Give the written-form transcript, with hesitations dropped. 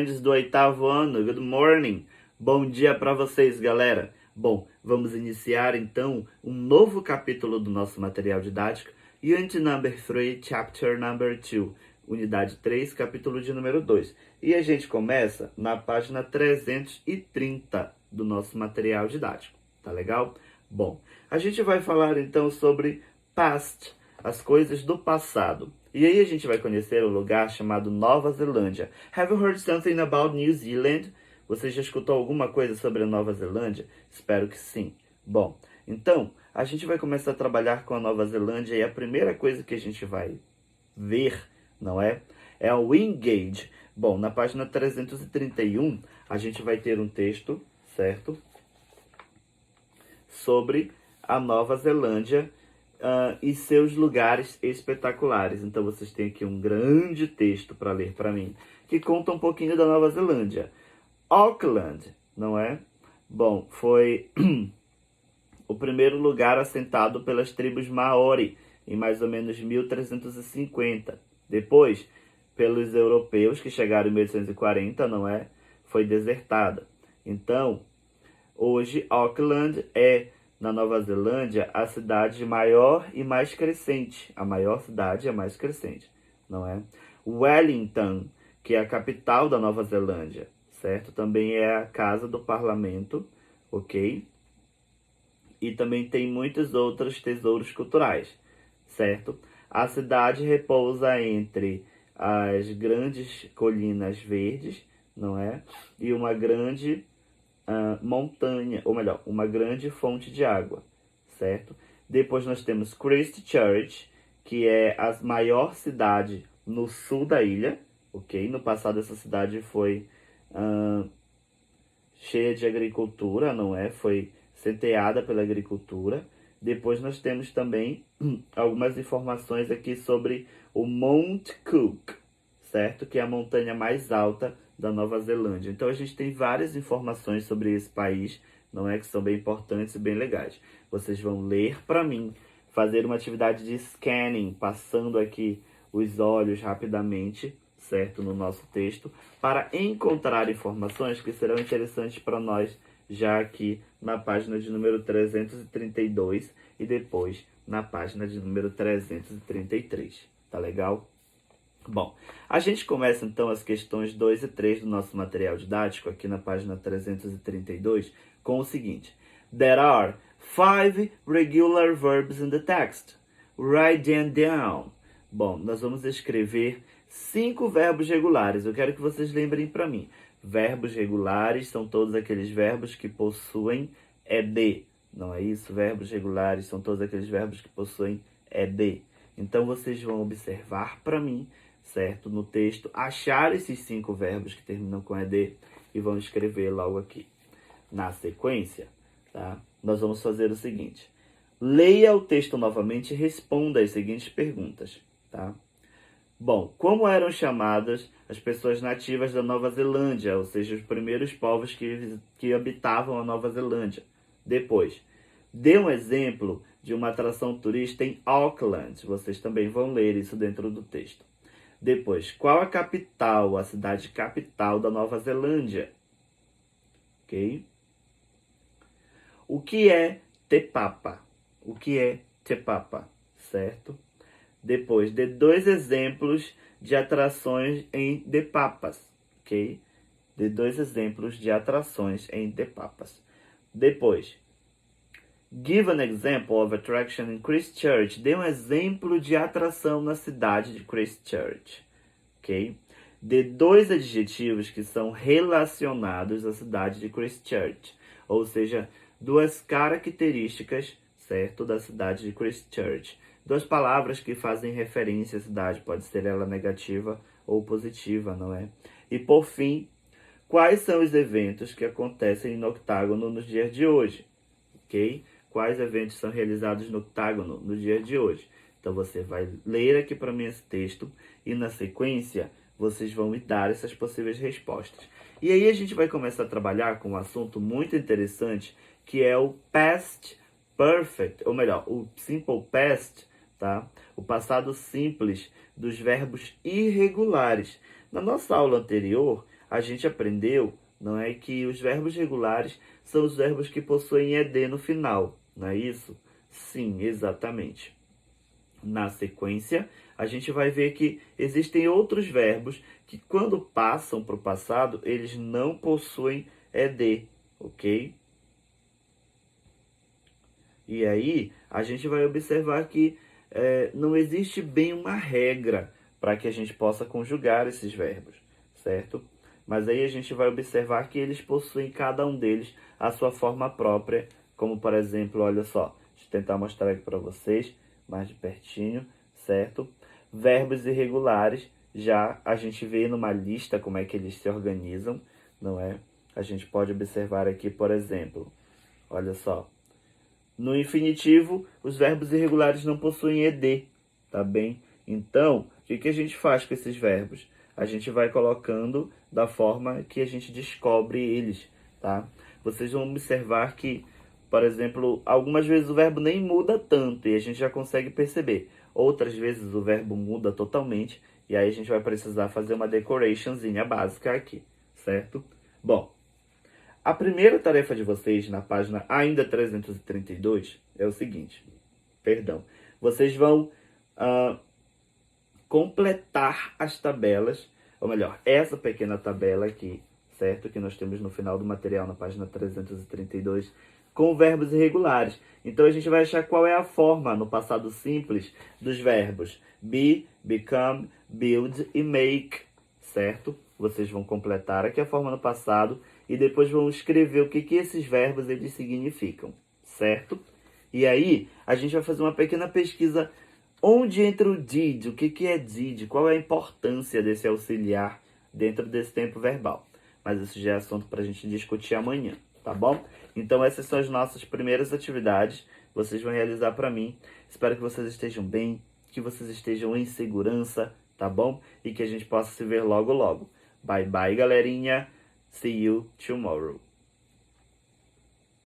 friends do 8º ano. Good morning. Bom dia para vocês, galera. Bom, vamos iniciar então um novo capítulo do nosso material didático. Unit number 3, chapter number 2. Unidade 3, capítulo de número 2. E a gente começa na página 330 do nosso material didático. Tá legal? Bom, a gente vai falar então sobre past, as coisas do passado. E aí a gente vai conhecer o lugar chamado Nova Zelândia. Have you heard something about New Zealand? Você já escutou alguma coisa sobre a Nova Zelândia? Espero que sim. Bom, então, a gente vai começar a trabalhar com a Nova Zelândia e a primeira coisa que a gente vai ver, não é? É o engage. Bom, na página 331, a gente vai ter um texto, certo? Sobre a Nova Zelândia e seus lugares espetaculares. Então, vocês têm aqui um grande texto para ler para mim, que conta um pouquinho da Nova Zelândia. Auckland, não é? Bom, foi o primeiro lugar assentado pelas tribos Maori, em mais ou menos 1350. Depois, pelos europeus que chegaram em 1840, não é? Foi desertada. Então, hoje, Auckland é, na Nova Zelândia, a cidade maior e mais crescente. A maior cidade e a mais crescente, não é? Wellington, que é a capital da Nova Zelândia, certo? Também é a casa do parlamento, ok? E também tem muitos outros tesouros culturais, certo? A cidade repousa entre as grandes colinas verdes, não é? E uma grande montanha, ou melhor, uma grande fonte de água, certo? Depois nós temos Christchurch, que é a maior cidade no sul da ilha, ok? No passado essa cidade foi cheia de agricultura, não é? Foi centeada pela agricultura. Depois nós temos também algumas informações aqui sobre o Mount Cook, certo? Que é a montanha mais alta da Nova Zelândia. Então a gente tem várias informações sobre esse país, não é? Que são bem importantes e bem legais. Vocês vão ler para mim, fazer uma atividade de scanning, passando aqui os olhos rapidamente, certo? No nosso texto, para encontrar informações que serão interessantes para nós já aqui na página de número 332 e depois na página de número 333. Tá legal? Bom, a gente começa então as questões 2 e 3 do nosso material didático, aqui na página 332, com o seguinte. There are 5 regular verbs in the text. Write them down. Bom, nós vamos escrever 5 verbos regulares. Eu quero que vocês lembrem para mim. Verbos regulares são todos aqueles verbos que possuem ed. Não é isso? Verbos regulares são todos aqueles verbos que possuem ed. Então, vocês vão observar para mim, certo? No texto, achar esses 5 verbos que terminam com ed e vão escrever logo aqui. Na sequência, tá? Nós vamos fazer o seguinte. Leia o texto novamente e responda as seguintes perguntas, tá? Bom, como eram chamadas as pessoas nativas da Nova Zelândia, ou seja, os primeiros povos que habitavam a Nova Zelândia? Depois, dê um exemplo de uma atração turista em Auckland. Vocês também vão ler isso dentro do texto. Depois, qual a capital, a cidade capital da Nova Zelândia? Ok? O que é Te Papa? O que é Te Papa? Certo? Depois, dê 2 exemplos de atrações em Te Papas, ok? Dê 2 exemplos de atrações em Te Papas. Depois, give an example of attraction in Christchurch. Dê um exemplo de atração na cidade de Christchurch, ok? Dê 2 adjetivos que são relacionados à cidade de Christchurch, ou seja, 2 características, certo, da cidade de Christchurch. 2 palavras que fazem referência à cidade, pode ser ela negativa ou positiva, não é? E por fim, quais são os eventos que acontecem no octágono nos dias de hoje? Ok? Quais eventos são realizados no octágono no dia de hoje? Então você vai ler aqui para mim esse texto e na sequência vocês vão me dar essas possíveis respostas. E aí a gente vai começar a trabalhar com um assunto muito interessante que é o past perfect, ou melhor, o simple past, tá? O passado simples dos verbos irregulares. Na nossa aula anterior, a gente aprendeu, não é, que os verbos regulares são os verbos que possuem ed no final, não é isso? Sim, exatamente. Na sequência, a gente vai ver que existem outros verbos que, quando passam para o passado, eles não possuem ed, ok? E aí, a gente vai observar que não existe bem uma regra para que a gente possa conjugar esses verbos, certo? Mas aí a gente vai observar que eles possuem, cada um deles, a sua forma própria, como por exemplo, olha só, deixa eu tentar mostrar aqui para vocês, mais de pertinho, certo? Verbos irregulares, já a gente vê numa lista como é que eles se organizam, não é? A gente pode observar aqui, por exemplo, olha só, no infinitivo, os verbos irregulares não possuem ed, tá bem? Então, o que a gente faz com esses verbos? A gente vai colocando da forma que a gente descobre eles, tá? Vocês vão observar que, por exemplo, algumas vezes o verbo nem muda tanto e a gente já consegue perceber. Outras vezes o verbo muda totalmente e aí a gente vai precisar fazer uma decorationzinha básica aqui, certo? Bom, a primeira tarefa de vocês na página ainda 332 é o seguinte, perdão, vocês vão completar as tabelas, ou melhor, essa pequena tabela aqui, certo? Que nós temos no final do material na página 332, com verbos irregulares. Então a gente vai achar qual é a forma no passado simples dos verbos be, become, build e make, certo? Vocês vão completar aqui a forma no passado e depois vão escrever o que esses verbos eles significam, certo? E aí, a gente vai fazer uma pequena pesquisa onde entra o did, o que é did, qual é a importância desse auxiliar dentro desse tempo verbal. Mas isso já é assunto para a gente discutir amanhã, tá bom? Então essas são as nossas primeiras atividades, vocês vão realizar para mim. Espero que vocês estejam bem, que vocês estejam em segurança, tá bom? E que a gente possa se ver logo logo. Bye bye, galerinha. See you tomorrow.